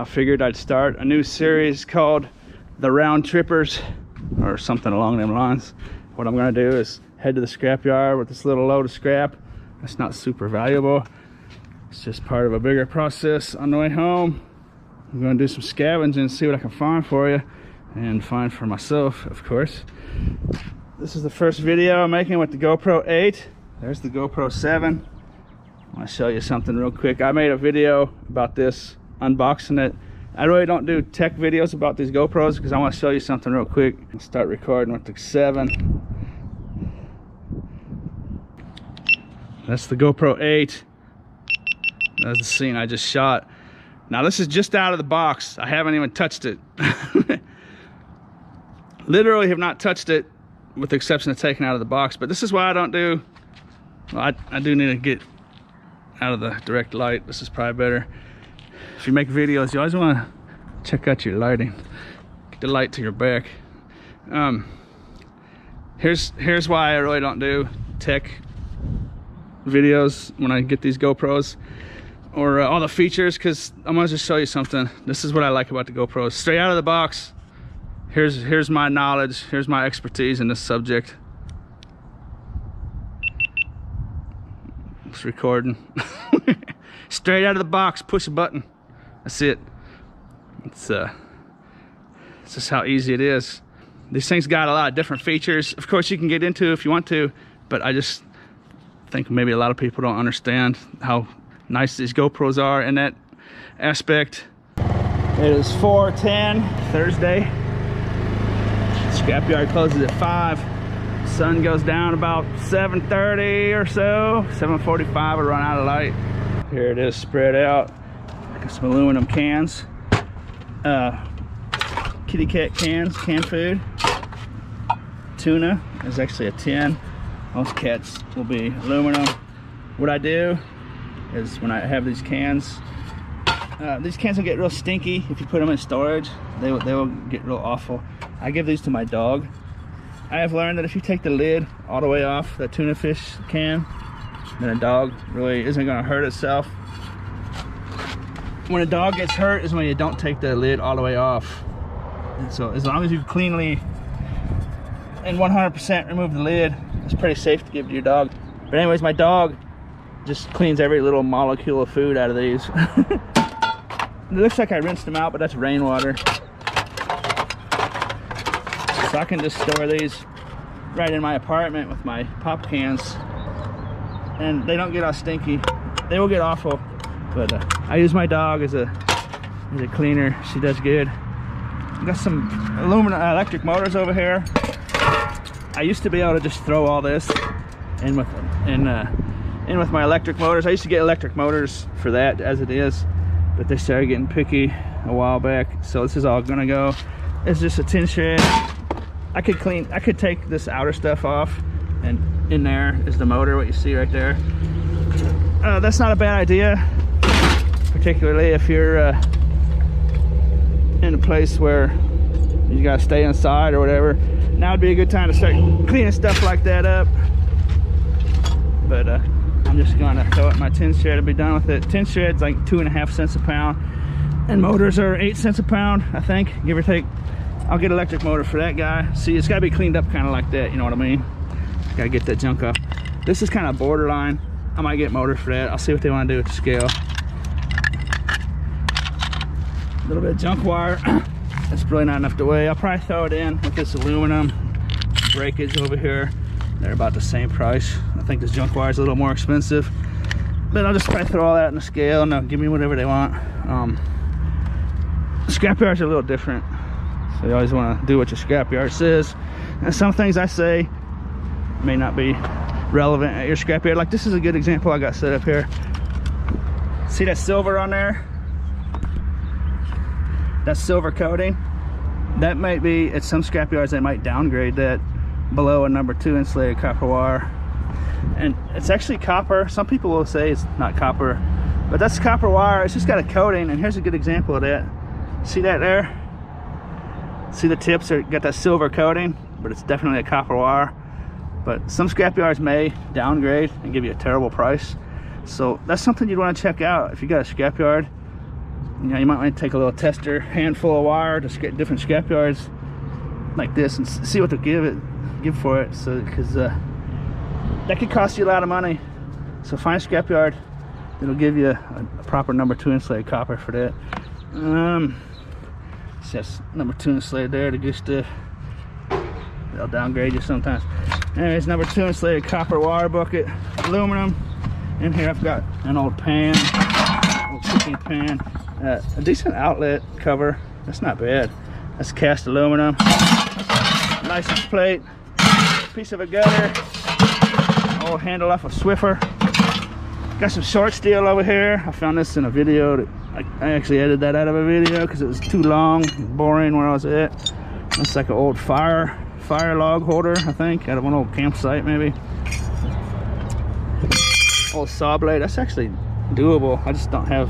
figured I'd start a new series called The Round Trippers, or something along them lines. What I'm gonna do is head to the scrapyard with this little load of scrap. That's not super valuable. It's just part of a bigger process. On the way home, I'm gonna do some scavenging, see what I can find for you, and find for myself, of course. This is the first video I'm making with the GoPro 8. There's the GoPro 7. I want to show you something real quick. I made a video about this, unboxing it. I really don't do tech videos about these GoPros because I want to show you something real quick. I'll start recording with the 7. That's the GoPro 8. That's the scene I just shot. Now this is just out of the box. I haven't even touched it. Literally have not touched it, with the exception of taking it out of the box. But this is why I don't do, well, I do need to get out of the direct light. This is probably better. If you make videos, you always want to check out your lighting. Get the light to your back. Here's why I really don't do tech videos when I get these GoPros, or all the features, because I'm gonna just show you something. This is what I like about the GoPros. Straight out of the box, here's my knowledge, here's my expertise in this subject. It's recording. Straight out of the box, push a button. That's it. It's just how easy it is. These things got a lot of different features. Of course, you can get into if you want to, but I just think maybe a lot of people don't understand how nice these GoPros are in that aspect. It is 4:10 Thursday. Scrapyard closes at 5. Sun goes down about 7:30 or so. 7:45, we run out of light. Here it is spread out. Got some aluminum cans, kitty cat cans, canned food. Tuna is actually a tin. Most cats will be aluminum. What I do is when I have these cans will get real stinky if you put them in storage. They will get real awful. I give these to my dog. I have learned that if you take the lid all the way off the tuna fish can, then a dog really isn't going to hurt itself. When a dog gets hurt is when you don't take the lid all the way off. And so as long as you cleanly and 100% remove the lid, it's pretty safe to give to your dog. But anyways, my dog just cleans every little molecule of food out of these. It looks like I rinsed them out, but that's rainwater. So I can just store these right in my apartment with my pop cans, and they don't get all stinky. They will get awful, but I use my dog as a cleaner. She does good. Got some aluminum electric motors over here. I used to be able to just throw all this in with my electric motors. I used to get electric motors for that as it is, but they started getting picky a while back. So this is all gonna go. It's just a tin shred. I could take this outer stuff off, and in there is the motor, what you see right there. That's not a bad idea, particularly if you're in a place where you gotta stay inside or whatever. Now would be a good time to start cleaning stuff like that up. But I'm just gonna throw it in my tin shed and be done with it. Tin shed's like 2.5 cents a pound, and motors are 8 cents a pound, I think, give or take. I'll get electric motor for that guy. See, it's gotta be cleaned up kind of like that, you know what I mean? Gotta get that junk off. This is kind of borderline. I might get motor for that. I'll see what they want to do with the scale. A little bit of junk wire. That's really not enough to weigh. I'll probably throw it in with this aluminum breakage over here. They're about the same price. I think this junk wire is a little more expensive, but I'll just probably throw all that in the scale and they'll give me whatever they want. Scrapyards are a little different, so you always want to do what your scrapyard says. And some things I say may not be relevant at your scrapyard. Like this is a good example I got set up here. See that silver on there? That silver coating, that might be, at some scrapyards they might downgrade that below a number 2 insulated copper wire, and it's actually copper. Some people will say it's not copper, but that's copper wire. It's just got a coating, and here's a good example of that. See that there? See the tips are got that silver coating, but it's definitely a copper wire. But some scrapyards may downgrade and give you a terrible price, so that's something you'd want to check out if you got a scrapyard. You know, you might want to take a little tester, handful of wire to get different scrap yards like this and see what they'll give for it. So, because that could cost you a lot of money. So find a scrap yard. It'll give you a proper number 2 insulated copper for that. It's just number 2 insulated there to just they'll downgrade you sometimes. Anyways, number 2 insulated copper water bucket, aluminum. In here I've got an old pan, old cooking pan, a decent outlet cover. That's not bad. That's cast aluminum. License plate, piece of a gutter, old handle off a Swiffer. Got some short steel over here. I found this in a video that I actually edited that out of a video because it was too long, boring where I was at. That's like an old fire log holder, I think, out of an old campsite maybe. Old saw blade. That's actually doable. I just don't have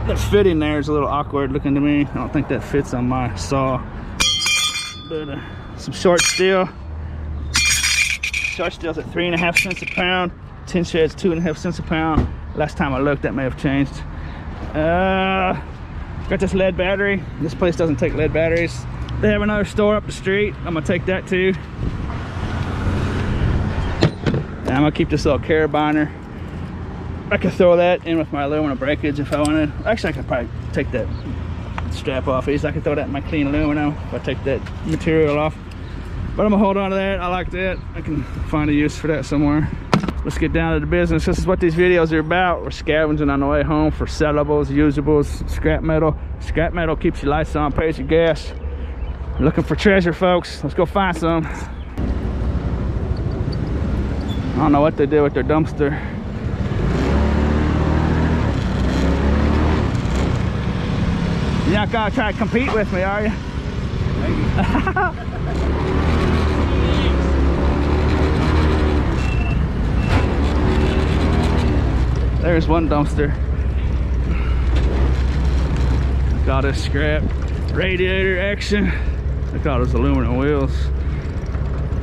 that fitting there. Is a little awkward looking to me. I don't think that fits on my saw. But some short steel. Short steel's at 3.5 cents a pound. Tin shed's 2.5 cents a pound. Last time I looked, that may have changed. Got this lead battery. This place doesn't take lead batteries. They have another store up the street. I'm gonna take that too. And I'm gonna keep this little carabiner. I could throw that in with my aluminum breakage if I wanted. Actually, I could probably take that strap off easy. I could throw that in my clean aluminum if I take that material off. But I'm gonna hold on to that. I like that. I can find a use for that somewhere. Let's get down to the business. This is what these videos are about. We're scavenging on the way home for sellables, usables, scrap metal. Scrap metal keeps your lights on, pays your gas. We're looking for treasure, folks. Let's go find some. I don't know what they did with their dumpster. You're not gonna try to compete with me, are you? Thank you. There's one dumpster. Got a scrap radiator action. Look at all those aluminum wheels.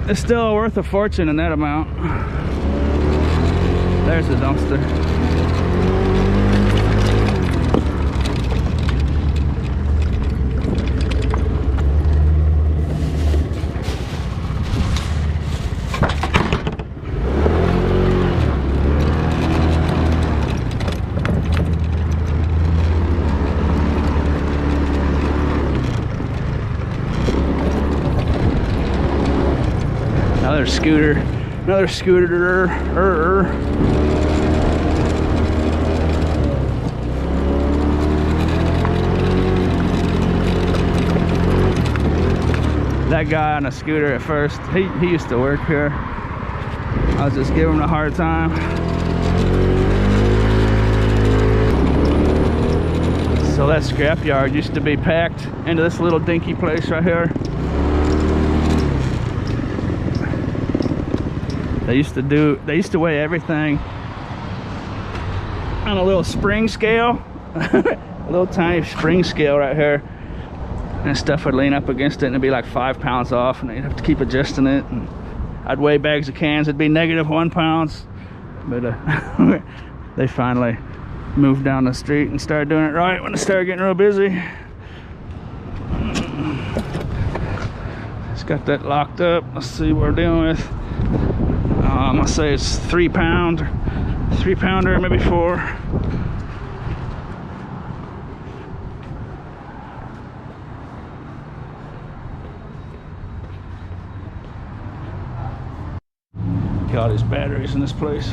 It's still worth a fortune in that amount. There's the dumpster. Another scooter. That guy on a scooter at first, he used to work here. I was just giving him a hard time. So that scrapyard used to be packed into this little dinky place right here. They used to weigh everything on a little spring scale. A little tiny spring scale right here. And stuff would lean up against it and it'd be like 5 pounds off and you'd have to keep adjusting it. And I'd weigh bags of cans, it'd be -1 pounds. But they finally moved down the street and started doing it right when it started getting real busy. It's got that locked up. Let's see what we're dealing with. I'm gonna say it's 3 pounder, maybe 4. Got all these batteries in this place.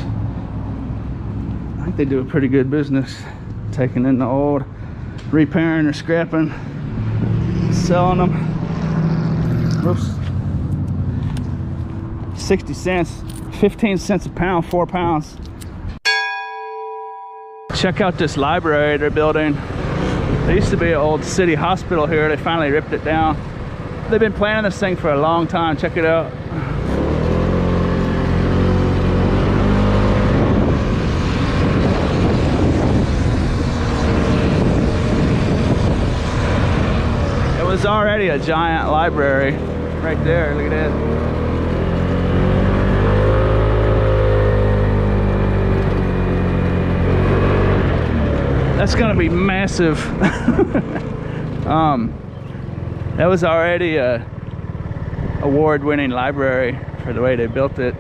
I think they do a pretty good business taking in the old, repairing or scrapping, selling them. Whoops. 60 cents, 15 cents a pound, 4 pounds. Check out this library they're building. There used to be an old city hospital here. They finally ripped it down. They've been planning this thing for a long time. Check it out. It was already a giant library right there. Look at that. That's gonna be massive. That was already a award-winning library for the way they built it.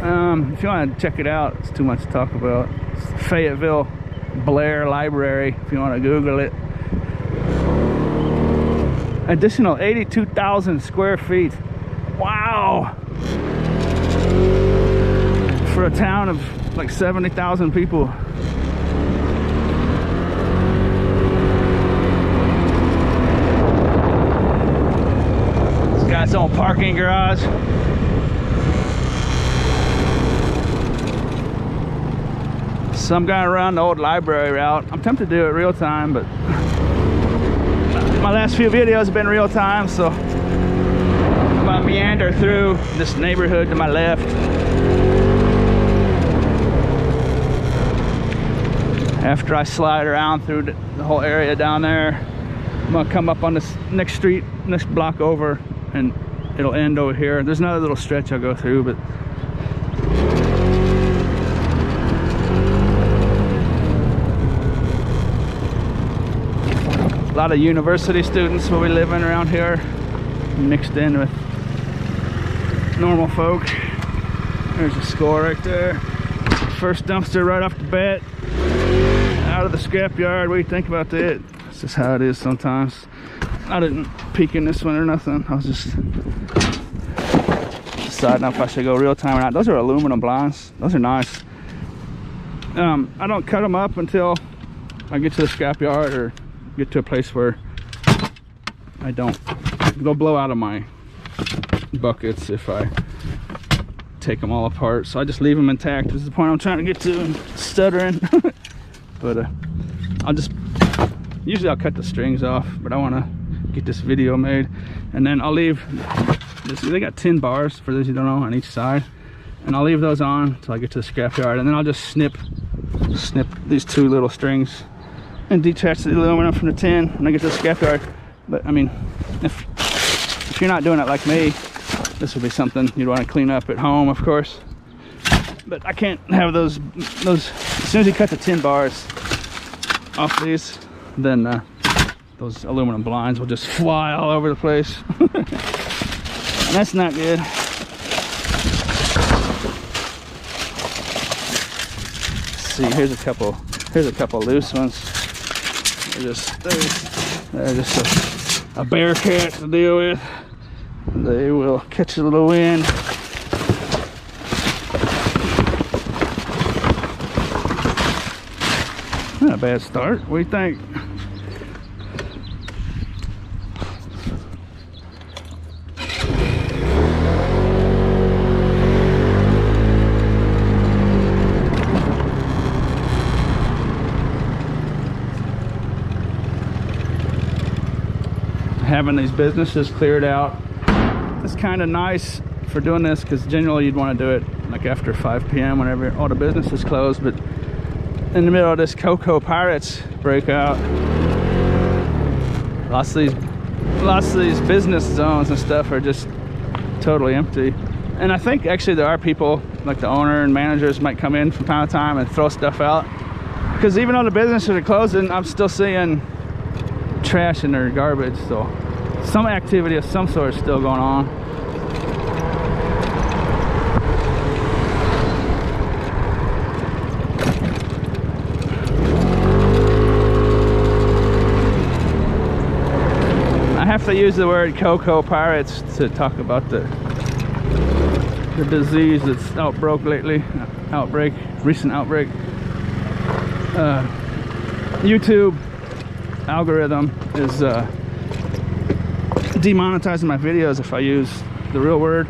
If you want to check it out, it's too much to talk about. It's Fayetteville Blair Library, if you want to Google it. Additional 82,000 square feet. Wow! For a town of like 70,000 people. It's got its own parking garage. So I'm going around the old library route. I'm tempted to do it real time, but my last few videos have been real time, so I'm gonna meander through this neighborhood to my left. After I slide around through the whole area down there, I'm gonna come up on this next street, next block over, and it'll end over here. There's another little stretch I'll go through, but a lot of university students will be living around here, mixed in with normal folk. There's a score right there. First dumpster right off the bat. Out of the scrapyard. What do you think about that? It's just how it is sometimes. I didn't peek in this one or nothing. I was just deciding if I should go real time or not. Those are aluminum blinds. Those are nice. I don't cut them up until I get to the scrapyard or get to a place where they'll blow out of my buckets if I take them all apart. So I just leave them intact. This is the point I'm trying to get to. I'm stuttering. But usually I'll cut the strings off, but I want to get this video made, and then I'll leave this. They got 10 bars for those you don't know on each side, and I'll leave those on until I get to the scrapyard, and then I'll just snip these two little strings and detach the aluminum from the tin when I get to the scrapyard. But I mean, if you're not doing it like me, this would be something you'd want to clean up at home, of course. But I can't have those. As soon as you cut the 10 bars off these, then those aluminum blinds will just fly all over the place. And that's not good. Let's see, here's a couple loose ones. They're just a bear cat to deal with. They will catch a little wind. Not a bad start. What do you think? Having these businesses cleared out, it's kind of nice for doing this, because generally you'd want to do it like after 5 p.m. whenever all the business is closed. But in the middle of this Cocoa Pirates breakout, lots of these business zones and stuff are just totally empty. And I think actually there are people like the owner and managers might come in from time to time and throw stuff out, because even though the businesses are closing, I'm still seeing trash in their garbage. So some activity of some sort is still going on. I have to use the word Cocoa Pirates to talk about the disease that's recent outbreak. YouTube algorithm is demonetizing my videos if I use the real word,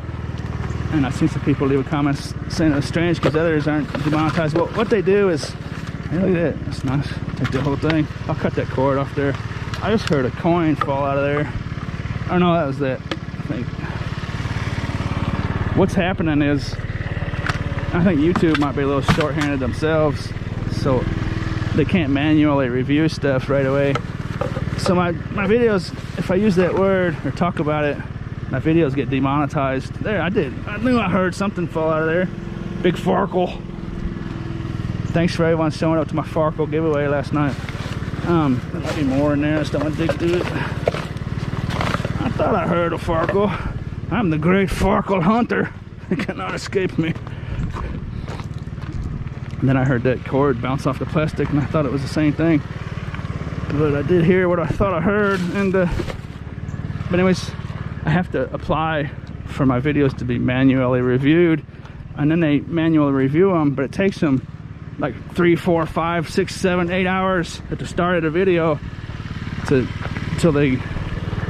and I've seen some people leave comments saying it's strange because others aren't demonetized. Well, what they do is, hey, look at that, that's nice. Take the whole thing. I'll cut that cord off there. I just heard a coin fall out of there. Oh no, that was that, I think. What's happening is, I think YouTube might be a little short-handed themselves, so they can't manually review stuff right away. So my videos, if I use that word or talk about it, my videos get demonetized. There, I knew I heard something fall out of there. Big farkle. Thanks for everyone showing up to my Farkle giveaway last night. There might be more in there. I just don't want to dig through it. I thought I heard a Farkle. I'm the great Farkle hunter. It cannot escape me. And then I heard that cord bounce off the plastic, and I thought it was the same thing. But I did hear what I thought I heard. And but anyways, I have to apply for my videos to be manually reviewed, and then they manually review them, but it takes them like 3, 4, 5, 6, 7, 8 hours at the start of the video till they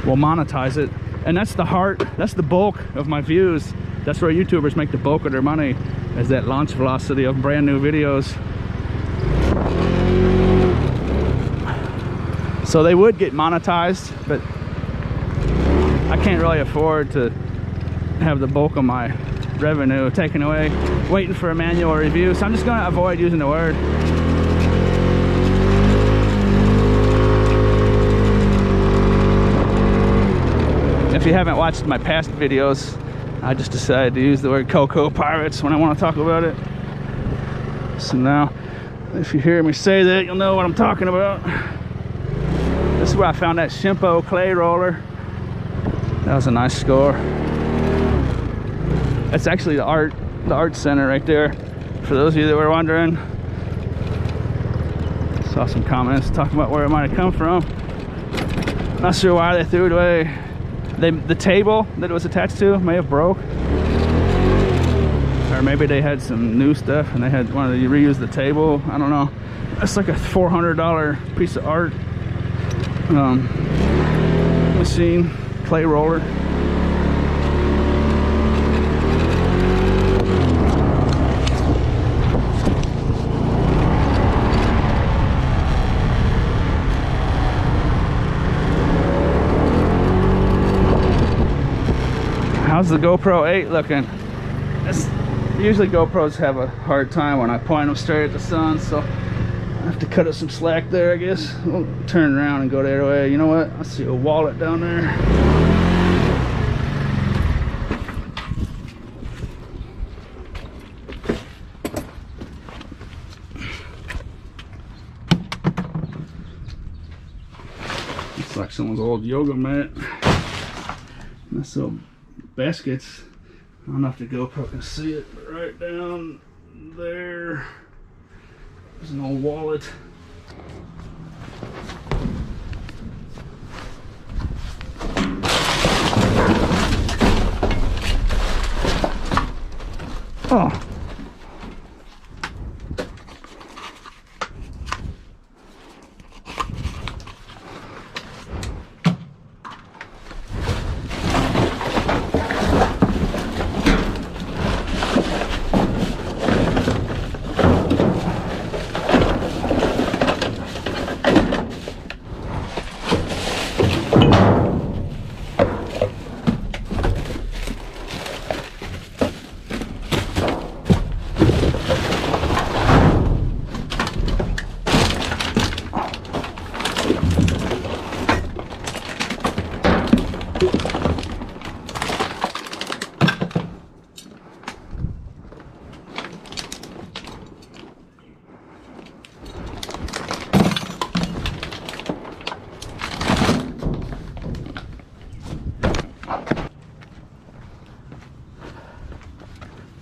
will monetize it. And that's the heart, that's the bulk of my views. That's where YouTubers make the bulk of their money, is that launch velocity of brand new videos. So they would get monetized, but I can't really afford to have the bulk of my revenue taken away waiting for a manual review. So I'm just going to avoid using the word. If you haven't watched my past videos, I just decided to use the word Cocoa Pirates when I want to talk about it. So now, if you hear me say that, you'll know what I'm talking about. This is where I found that Shimpo clay roller. That was a nice score. That's actually the art center right there, for those of you that were wondering. Saw some comments talking about where it might have come from. Not sure why they threw it away. The table that it was attached to may have broke, or maybe they had some new stuff and they wanted to reuse the table. I don't know. That's like a $400 piece of art machine, clay roller. How's the GoPro 8 looking? Usually GoPros have a hard time when I point them straight at the sun, so I have to cut up some slack there, I guess. We'll turn around and go the other way. You know what? I see a wallet down there. Looks like someone's old yoga mat. That's little baskets. I don't know if the GoPro can see it, but right down there there's an old wallet. Oh.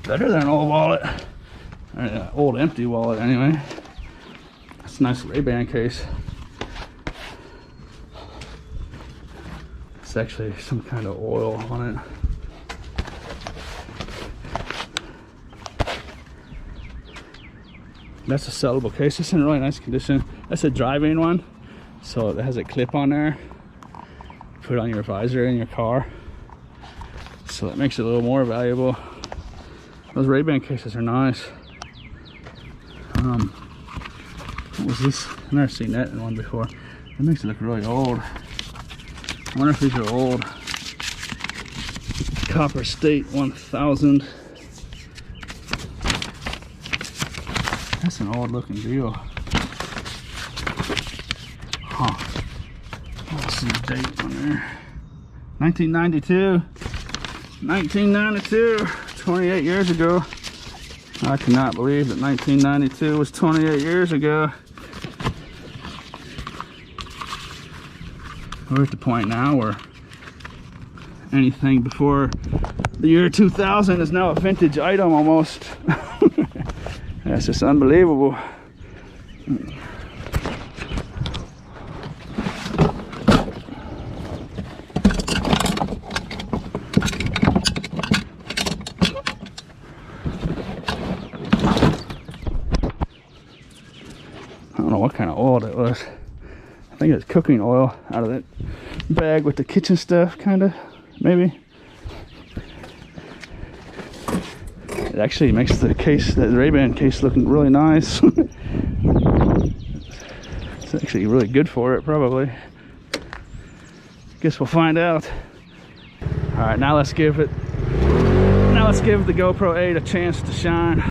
Better than an old wallet, or an old empty wallet anyway. That's a nice Ray-Ban case. It's actually some kind of oil on it. That's a sellable case. It's in really nice condition. That's a driving one, so it has a clip on there. Put it on your visor in your car, so that makes it a little more valuable. Those Ray-Ban cases are nice. What was this? I've never seen that in one before. That makes it look really old. I wonder if these are old. Copper State 1000. That's an old looking deal. Huh. Let's see the date on there. 1992. 1992. 28 years ago. I cannot believe that 1992 was 28 years ago. We're at the point now where anything before the year 2000 is now a vintage item almost. That's just unbelievable. I don't know what kind of oil that was. I think it's cooking oil out of that bag with the kitchen stuff, kind of, maybe. It actually makes the case, the Ray-Ban case, looking really nice. It's actually really good for it, probably. Guess we'll find out. All right, now let's give the GoPro 8 a chance to shine.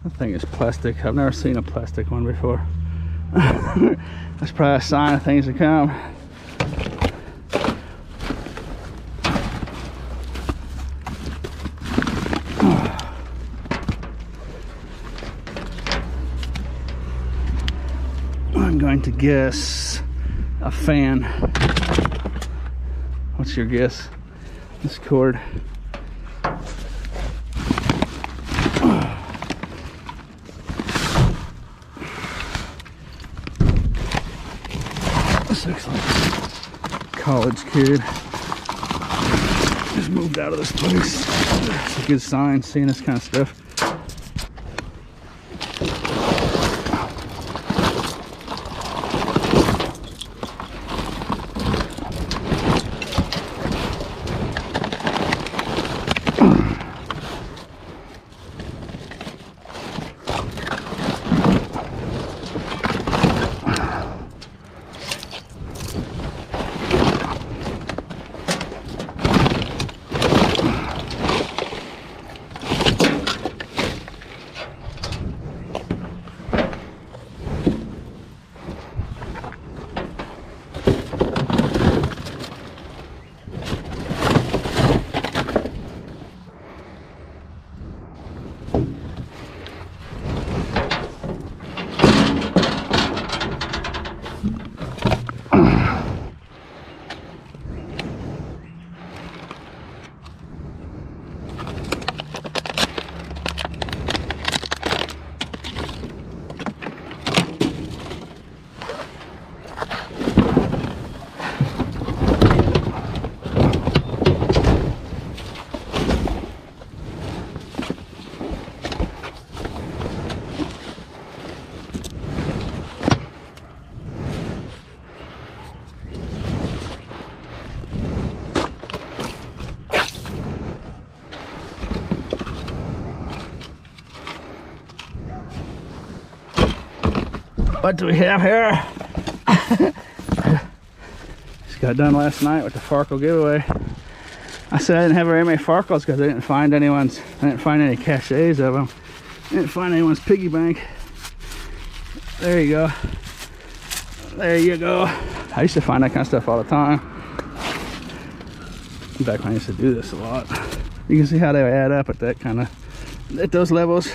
That thing is plastic. I've never seen a plastic one before. That's probably a sign of things to come. I'm going to guess a fan. What's your guess? This cord. This looks like a college kid just moved out of this place. It's a good sign, seeing this kind of stuff. What do we have here? Just got done last night with the Farkle giveaway. I said I didn't have very many Farkles because I didn't find any caches of them. I didn't find anyone's piggy bank. There you go. There you go. I used to find that kind of stuff all the time. Back when I used to do this a lot. You can see how they add up at that kind of, at those levels.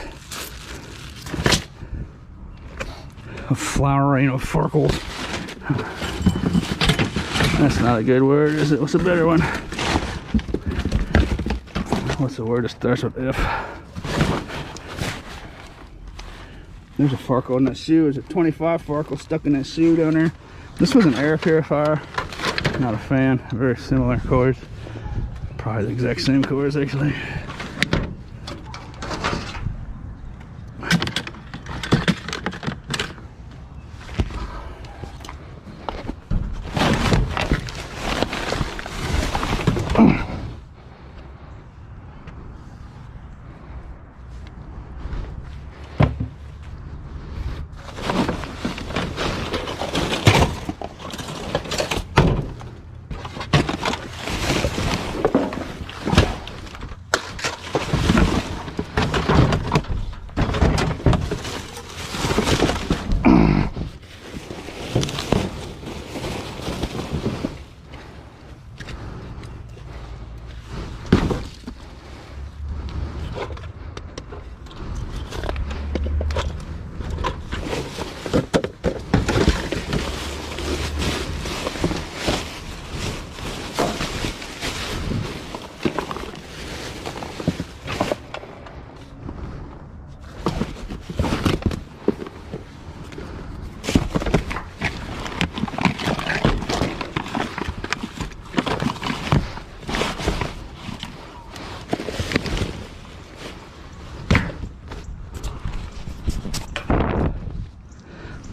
a flowering of forkles. That's not a good word, is it? What's a better one? What's the word that starts with F? There's a forkle in that shoe. There's a 25 forkle stuck in that shoe down there. This was an air purifier. Not a fan. Very similar cords. Probably the exact same cords actually.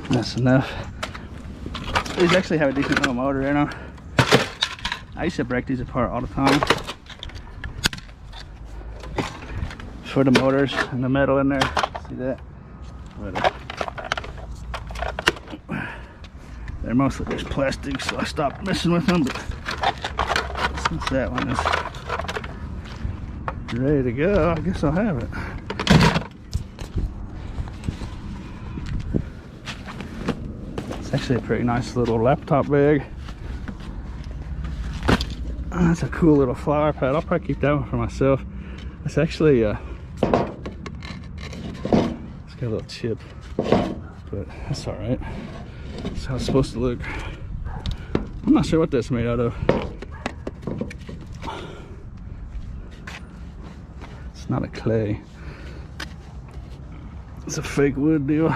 That's enough. These actually have a decent little motor in them. I used to break these apart all the time for the motors and the metal in there. See that? But, they're mostly just plastic, so I stopped messing with them. But since that one is ready to go, I guess I'll have it. Actually a pretty nice little laptop bag. That's a cool little flower pad. I'll probably keep that one for myself. It's actually it's got a little chip, but that's all right. That's how it's supposed to look. I'm not sure what that's made out of. It's not a clay. It's a fake wood deal.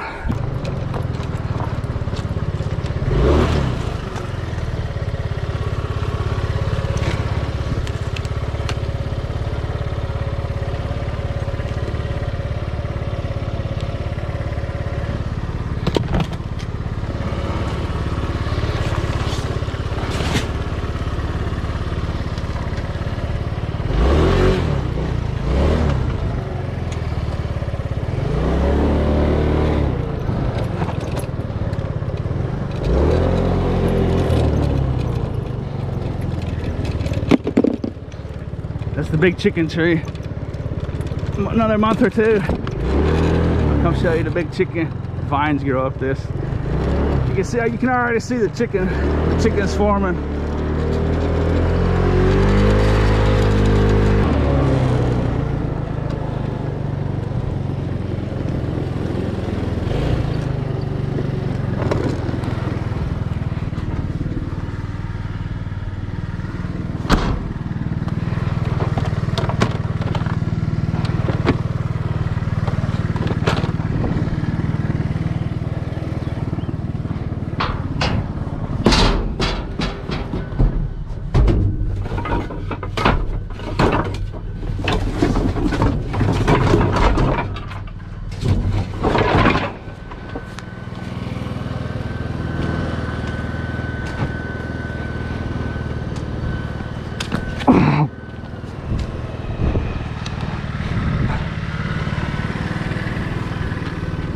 That's the big chicken tree. Another month or two, I'll come show you the big chicken vines grow up this. You can see, you can already see the chicken's forming.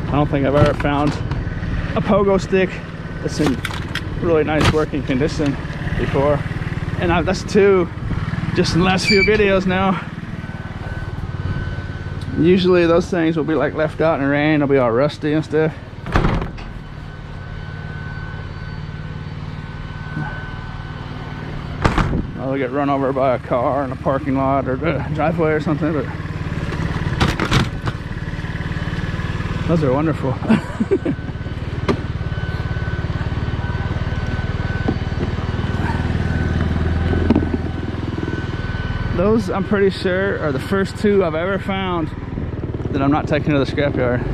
I don't think I've ever found a pogo stick that's in really nice working condition before, and that's two just in the last few videos now. Usually those things will be like left out in the rain, they'll be all rusty and stuff. They'll get run over by a car in a parking lot or driveway or something, but those are wonderful. Those, I'm pretty sure, are the first two I've ever found that I'm not taking to the scrapyard.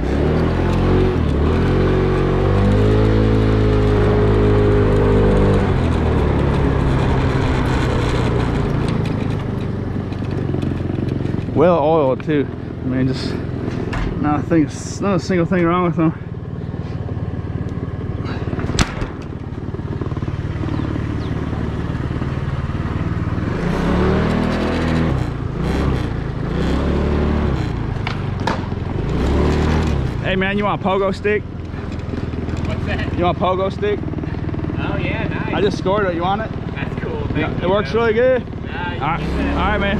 Well oiled too. I mean, just not a single thing wrong with them. Hey man, you want a pogo stick? What's that? You want a pogo stick? Oh yeah, nice. I just scored it. You want it? That's cool. Thank you. It works really good. Nah, All right, man.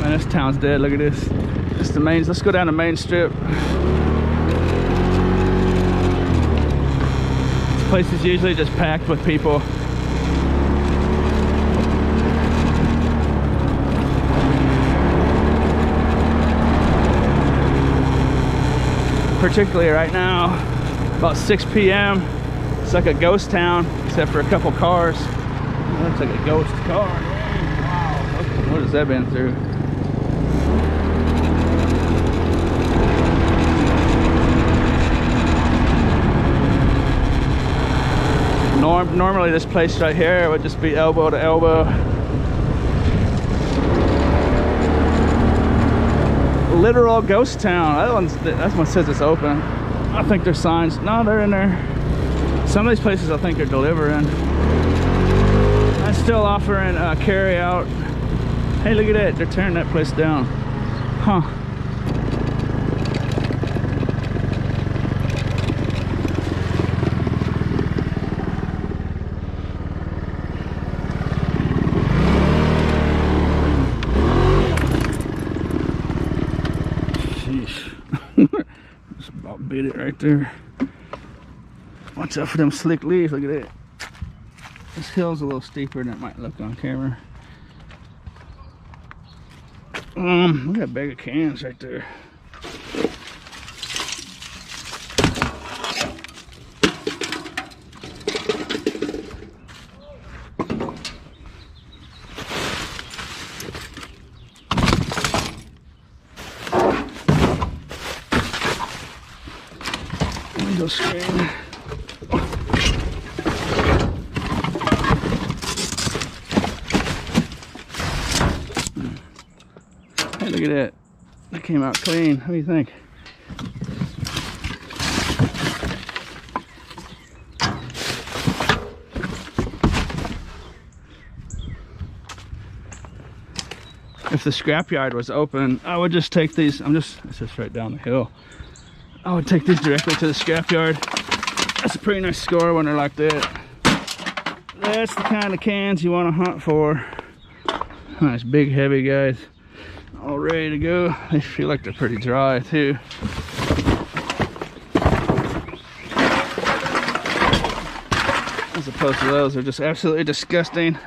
Man, this town's dead. Look at this. It's the main. Let's go down the main strip. This place is usually just packed with people. Particularly right now, about 6 p.m. It's like a ghost town, except for a couple cars. It looks like a ghost car. Wow, what has that been through? Normally this place right here would just be elbow to elbow. Literal ghost town. That one says it's open. I think there's signs. No, they're in there. Some of these places I think are delivering. I'm still offering carry out. Hey, look at that. They're tearing that place down. Huh. Just about beat it right there. Watch out for them slick leaves. Look at that. This hill's a little steeper than it might look on camera. Look at that bag of cans right there. Window screen. Hey, look at that. That came out clean. What do you think? If the scrapyard was open, I would just take these. It's just right down the hill. I would take these directly to the scrapyard. That's a pretty nice score when they're like that. That's the kind of cans you want to hunt for. Nice big heavy guys. All ready to go. They feel like they're pretty dry too. As opposed to those, they're just absolutely disgusting.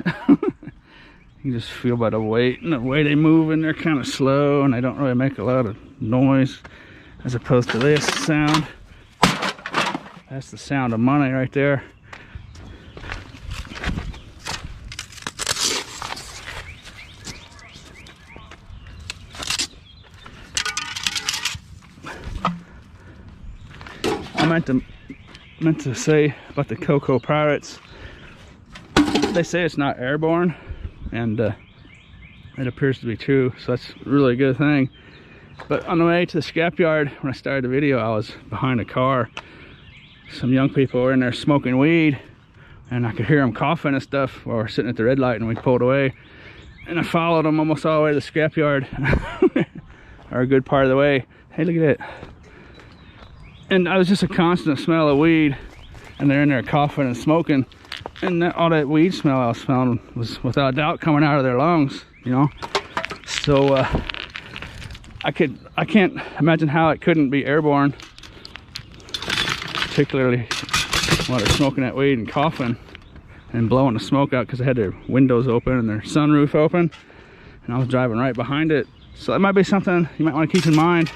You just feel by the weight and the way they move, and they're kind of slow and they don't really make a lot of noise. As opposed to this sound. That's the sound of money right there. I meant to say about the Cocoa Pirates. They say it's not airborne, and it appears to be true, so that's really a good thing. But on the way to the scrapyard, when I started the video, I was behind a car. Some young people were in there smoking weed, and I could hear them coughing and stuff while we were sitting at the red light, and we pulled away. And I followed them almost all the way to the scrapyard, or a good part of the way. Hey, look at that. And I was just a constant smell of weed, and they're in there coughing and smoking. And all that weed smell I was smelling was without doubt coming out of their lungs, you know. So I can't imagine how it couldn't be airborne, particularly while they're smoking that weed and coughing and blowing the smoke out, because they had their windows open and their sunroof open, and I was driving right behind it. So that might be something you might want to keep in mind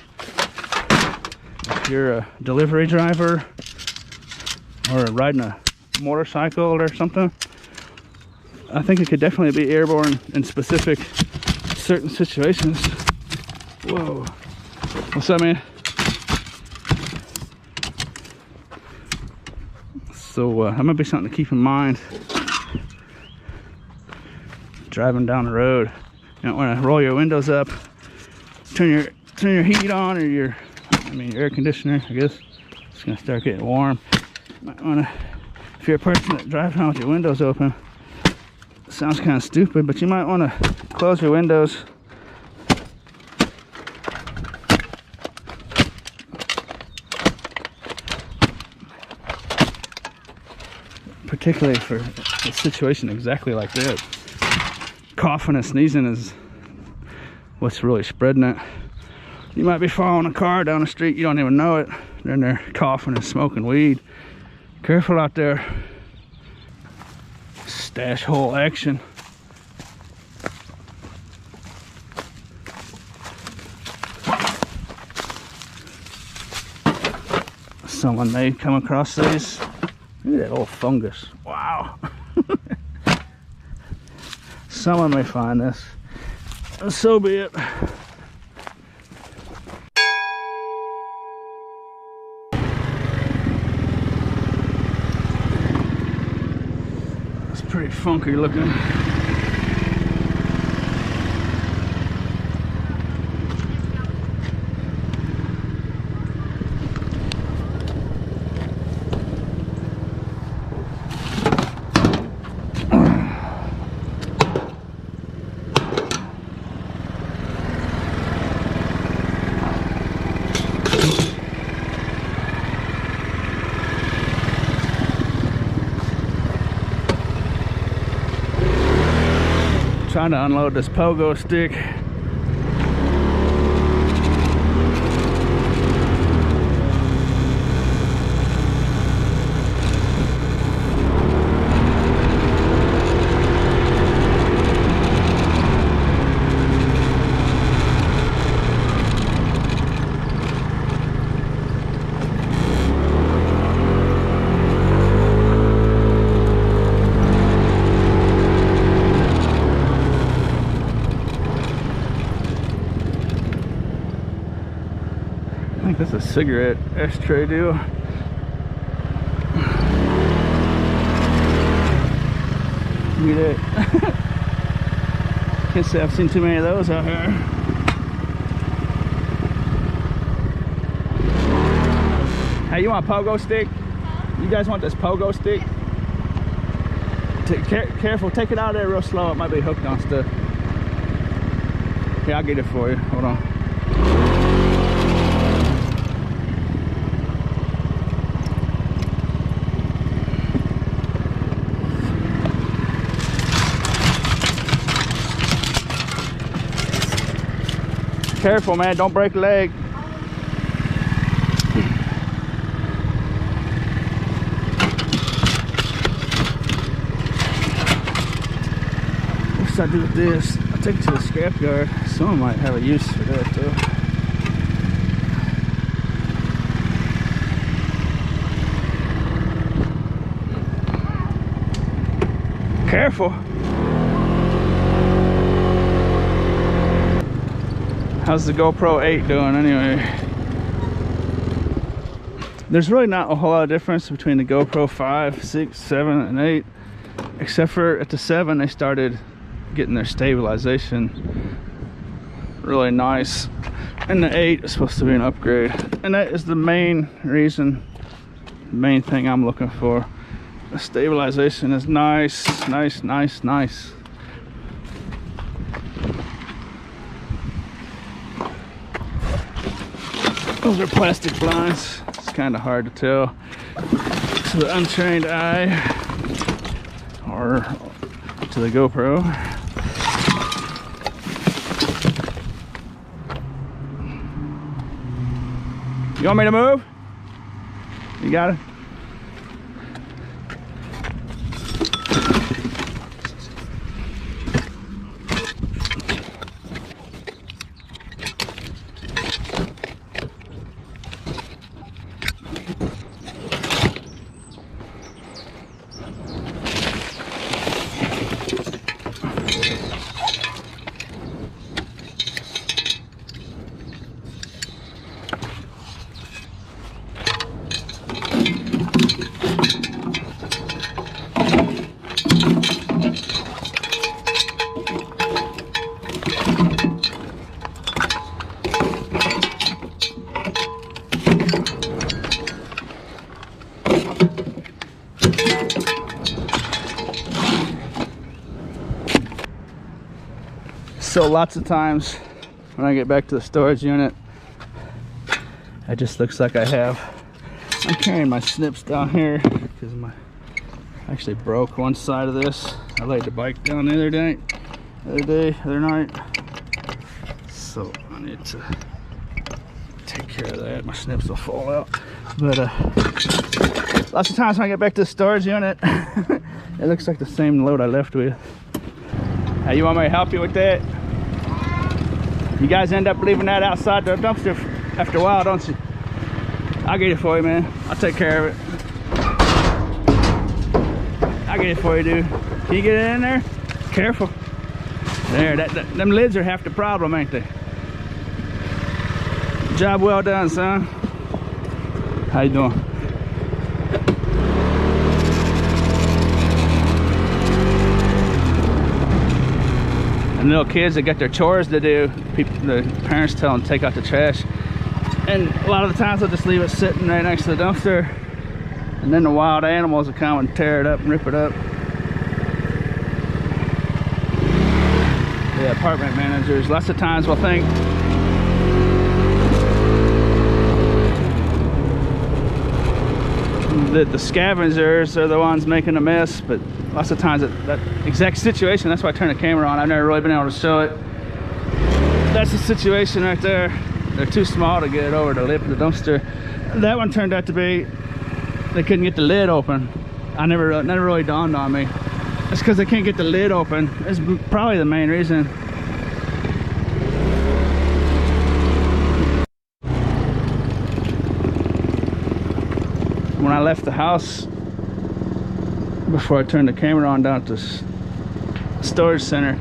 you're a delivery driver or riding a motorcycle or something, I think it could definitely be airborne in specific certain situations. Whoa. What's up, man? So that might be something to keep in mind driving down the road. You don't want to roll your windows up, turn your heat on, or your air conditioner. I guess it's gonna start getting warm. Might want to, if you're a person that drives around with your windows open, it sounds kind of stupid, but you might want to close your windows. Particularly for a situation exactly like this. Coughing and sneezing is what's really spreading it. You might be following a car down the street, you don't even know it, then they're coughing and smoking weed. Careful out there. Stash hole action. Someone may come across these. Look at that old fungus. Wow. Someone may find this. So be it. It's pretty funky looking. Trying to unload this pogo stick. I think that's a cigarette ashtray deal. Look at that. Can't say I've seen too many of those out here. Hey, you want a pogo stick? You guys want this pogo stick? Careful, take it out of there real slow. It might be hooked on stuff. Here, I'll get it for you. Hold on. Careful, man, don't break a leg. What's I do with this? I'll take it to the scrapyard. Someone might have a use for that too. Careful. How's the GoPro 8 doing anyway? There's really not a whole lot of difference between the GoPro 5, 6, 7, and 8. Except for at the 7 they started getting their stabilization really nice. And the 8 is supposed to be an upgrade. And that is the main reason, main thing I'm looking for. The stabilization is nice, nice, nice, nice. Those are plastic blinds. It's kind of hard to tell to the untrained eye or to the GoPro. You want me to move? You got it? So lots of times when I get back to the storage unit, it just looks like I'm carrying my snips down here because I actually broke one side of this. I laid the bike down the other night. So I need to take care of that. My snips will fall out. But lots of times when I get back to the storage unit, it looks like the same load I left with. Hey, you want me to help you with that? You guys end up leaving that outside the dumpster after a while, don't you? I'll get it for you, man. I'll take care of it. I'll get it for you, dude. Can you get it in there? Careful. There, them lids are half the problem, ain't they? Job well done, son. How you doing? And little kids that got their chores to do, the parents tell them to take out the trash. And a lot of the times they'll just leave it sitting right next to the dumpster. And then the wild animals will come and tear it up and rip it up. The apartment managers, lots of times will think that the scavengers are the ones making a mess, but lots of times that exact situation, that's why I turned the camera on. I've never really been able to show it. That's the situation right there. They're too small to get it over the lip of the dumpster. That one turned out to be they couldn't get the lid open. Never really dawned on me. It's because they can't get the lid open. It's probably the main reason. When I left the house, before I turned the camera on down at the storage center,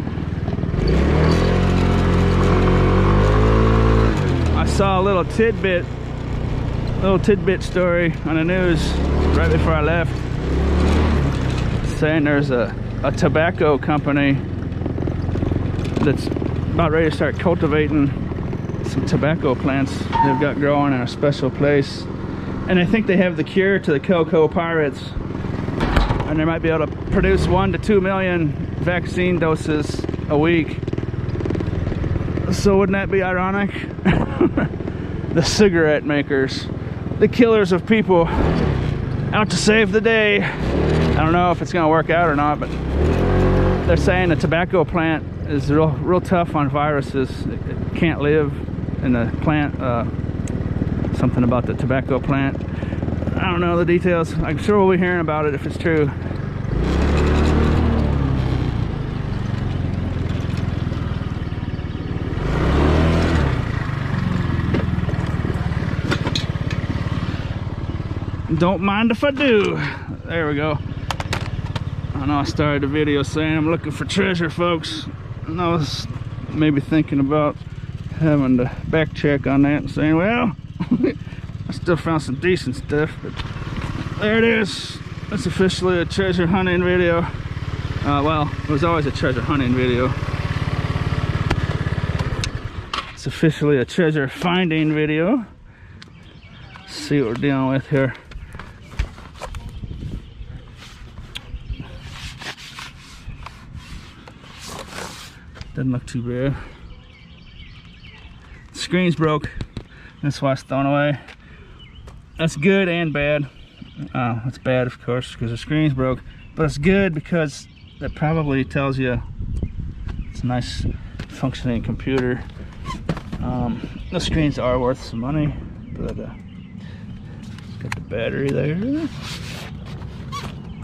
I saw a little tidbit story on the news right before I left, saying there's a tobacco company that's about ready to start cultivating some tobacco plants they've got growing in a special place. And I think they have the cure to the cocoa pirates, and they might be able to produce 1 to 2 million vaccine doses a week. So wouldn't that be ironic? The cigarette makers, the killers of people, out to save the day. I don't know if it's gonna work out or not, but they're saying the tobacco plant is real tough on viruses. It can't live in the plant. Something about the tobacco plant. I don't know the details. I'm sure we'll be hearing about it if it's true. Don't mind if I do. There we go. I know I started the video saying I'm looking for treasure, folks, and I was maybe thinking about having to backtrack on that and saying, well, I still found some decent stuff, but there it is. It's officially a treasure hunting video. Well, it was always a treasure hunting video. It's officially a treasure finding video. Let's see what we're dealing with here. Doesn't look too bad. The screen's broke. That's why it's thrown away. That's good and bad. It's bad, of course, because the screen's broke. But it's good because that probably tells you it's a nice functioning computer. The screens are worth some money, but got the battery there.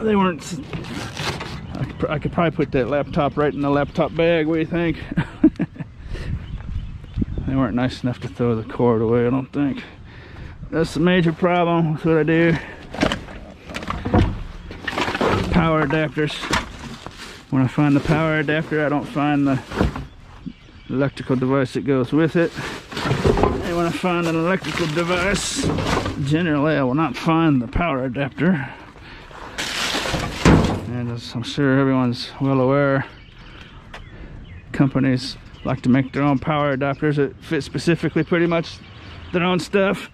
They weren't. I could probably put that laptop right in the laptop bag. What do you think? They weren't nice enough to throw the cord away, I don't think. That's a major problem with what I do. Power adapters. When I find the power adapter, I don't find the electrical device that goes with it. And when I find an electrical device, generally I will not find the power adapter. And as I'm sure everyone's well aware, companies like to make their own power adapters that fit specifically pretty much their own stuff.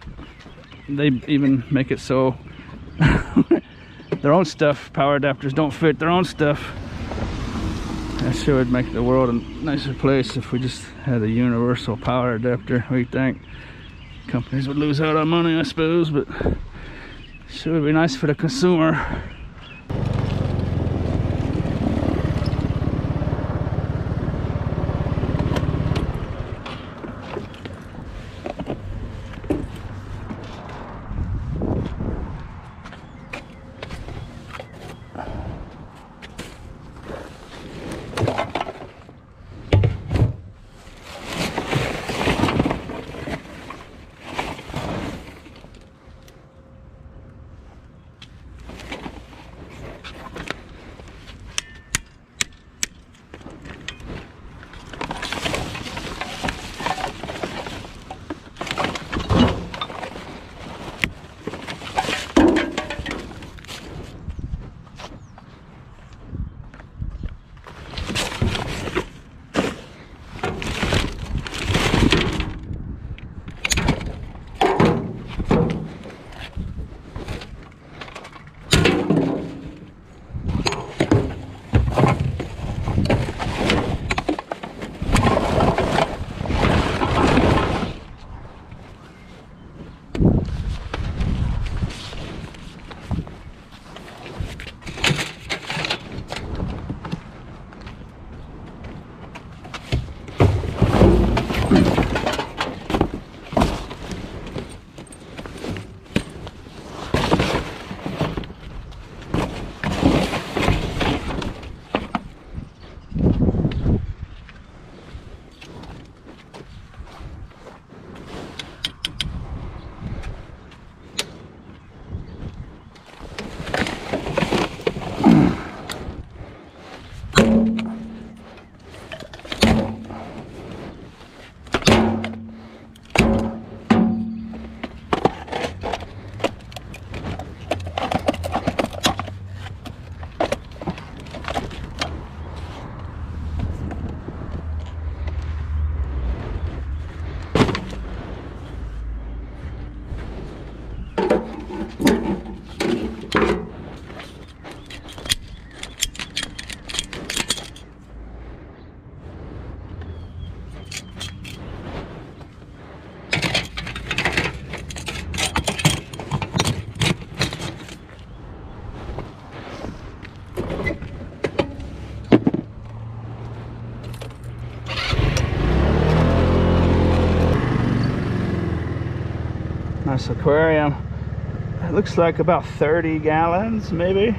They even make it so their own stuff, power adapters, don't fit their own stuff. That sure would make the world a nicer place if we just had a universal power adapter. What do you think? Companies would lose out on money, I suppose, but it sure would be nice for the consumer. Nice aquarium. It looks like about 30 gallons, maybe.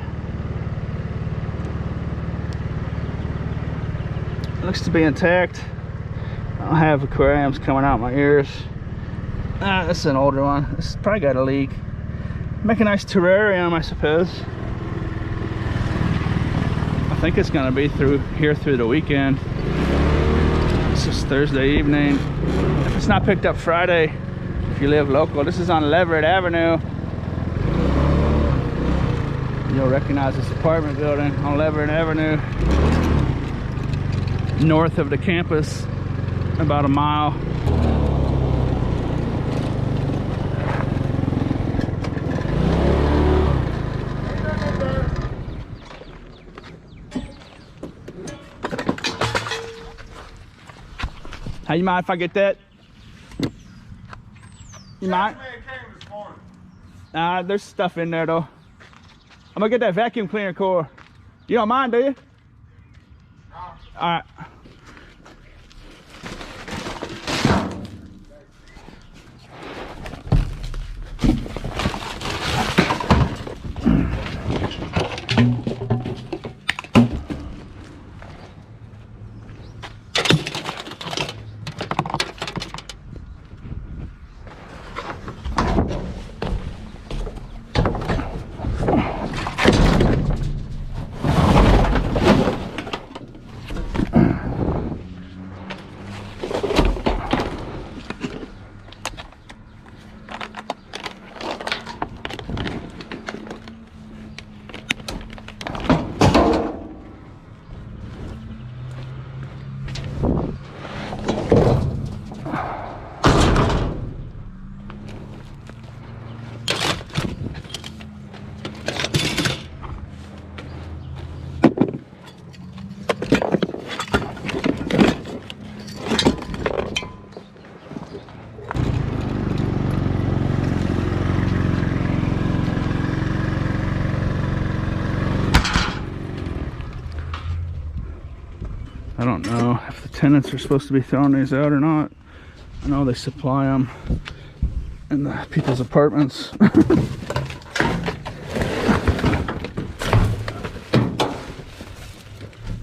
It looks to be intact. I don't have aquariums coming out my ears. This is an older one. This probably got a leak. Make a nice terrarium, I suppose. I think it's gonna be through the weekend. It's just Thursday evening. If it's not picked up Friday, if you live local, this is on Leverett Avenue. You'll recognize this apartment building on Leverett Avenue, north of the campus, about a mile. Hey, you mind if I get that? You mind? There's stuff in there though. I'm gonna get that vacuum cleaner core. You don't mind, do you? No. All right. I don't know if the tenants are supposed to be throwing these out or not. I know they supply them in the people's apartments.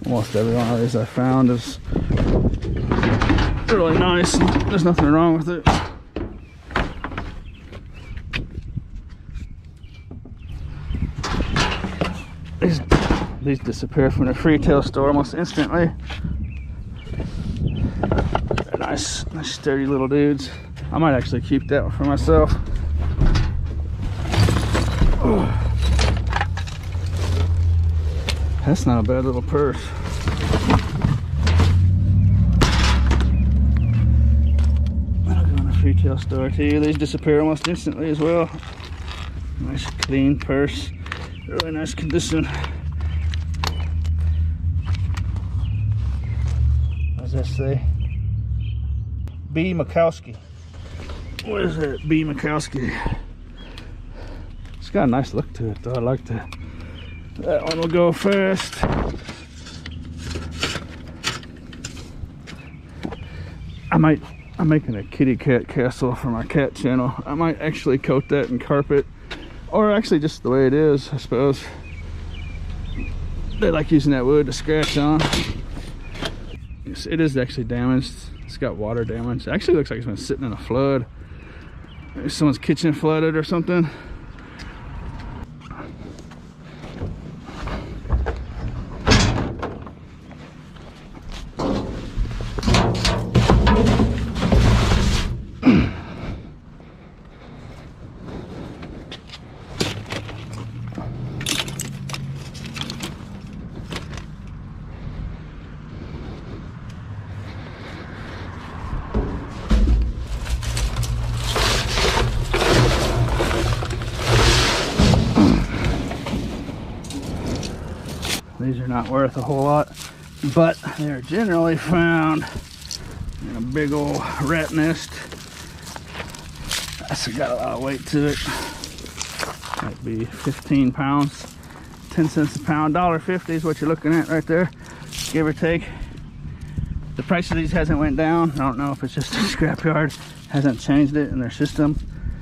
Almost every one of these I found is really nice. There's nothing wrong with it. These disappear from the retail store almost instantly. They're nice sturdy little dudes. I might actually keep that one for myself. Oh. That's not a bad little purse. That'll go in a retail store too. These disappear almost instantly as well. Nice clean purse. Really nice condition. What does that say? B. Mikowski. What is that? B. Mikowski. It's got a nice look to it though. I like that. That one will go first. I'm making a kitty cat castle for my cat channel. I might actually coat that in carpet, or actually just the way it is, I suppose. They like using that wood to scratch on. It is actually damaged. It's got water damage. It actually looks like it's been sitting in a flood. Maybe someone's kitchen flooded or something. These are not worth a whole lot, but they're generally found in a big old rat nest. That's got a lot of weight to it. Might be 15 pounds, 10 cents a pound, $1.50 is what you're looking at right there, give or take. The price of these hasn't went down. I don't know if it's just a scrapyard hasn't changed it in their system.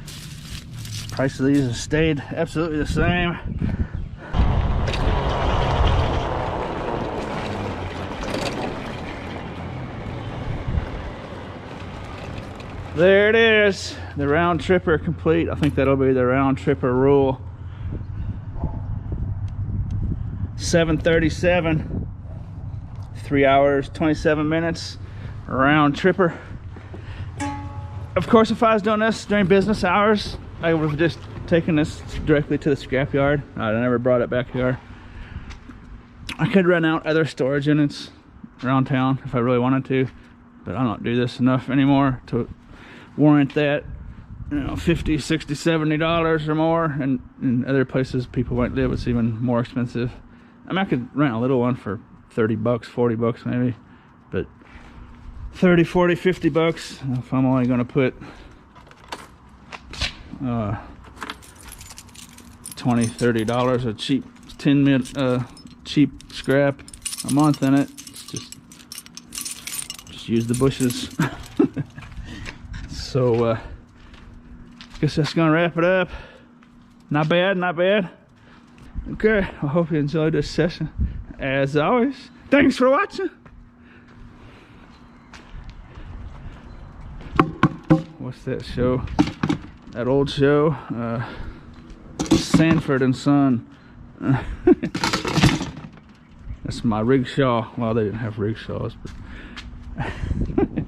The price of these has stayed absolutely the same. There it is, the round tripper complete. I think that'll be the round tripper rule. 7:37, 3 hours, 27 minutes, round tripper. Of course, if I was doing this during business hours, I would have just taken this directly to the scrapyard. I never brought it back here. I could rent out other storage units around town if I really wanted to, but I don't do this enough anymore to warrant that, you know, $50, $60, $70 or more. And in other places people might live, it's even more expensive. I mean, I could rent a little one for 30 bucks, 40 bucks maybe, but 30, 40, 50 bucks if I'm only going to put 20, $30 of cheap cheap scrap a month in it. It's just use the bushes. So guess that's gonna wrap it up. Not bad, not bad. Okay, I hope you enjoyed this session. As always, thanks for watching. What's that show? That old show? Sanford and Son. That's my rickshaw. Well, they didn't have rickshaws, but